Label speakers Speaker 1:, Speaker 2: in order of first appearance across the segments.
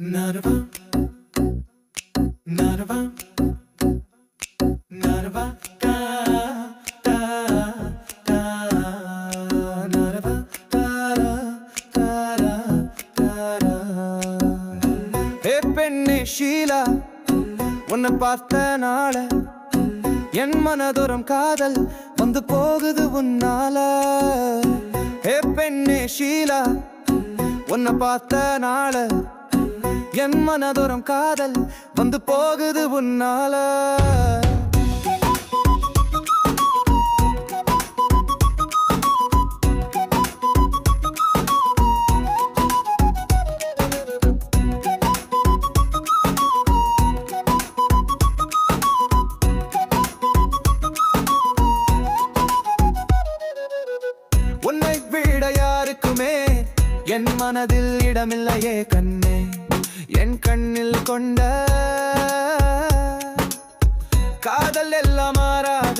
Speaker 1: Narva, Narva, Narva, da, da, da, Narva, da, da, da, da, da. Hey பெண்ணே ஷீலா, உன்னை பார்த்த நாள என் மனதோரம் காதல் வந்து போகுது உன்னால. ஹே பெண்ணே ஷீலா, உன்னை பார்த்த நாள என் மனதோரம் காதல் வந்து போகுது உன்னால. உன்னை விட யாருக்குமே என் மனதில் இடமில்லையே கண்ணே, என் கண்ணில் கொண்ட காதல் எல்லாம் மாறாக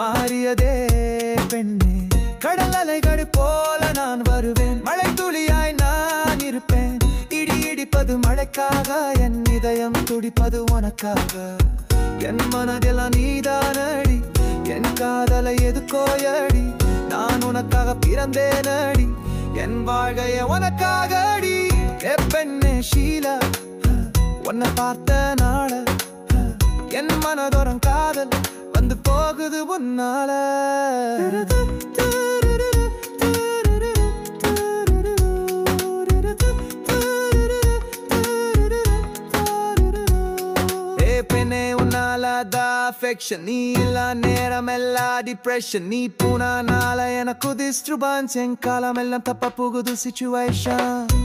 Speaker 1: மாறியதே பெண்ணே. கடல் அலைகள் போல நான் வருவேன், மழை துளியாய் நான் இருப்பேன். இடி இடிப்பது மழைக்காக, என் இதயம் துடிப்பது உனக்காக. என் மனதில் நீதானடி, என் காதலை எதுக்கோயடி. நான் உனக்காக பிறந்தேனடி, என் வாழ்கைய உனக்காக அடி. ஏ பெண்ணே ஷீலா, உன்னை பார்த்த நாள என் மனதோரம் காதல் வந்து போகுது உன்னால. ஏ பெண்ணே உன்னால தான் affection, நீ இல்லா நேரம் எல்லா depression. நீ போனால எனக்கு disturbance, என் காலம் எல்லாம் தப்பா போகுது situation.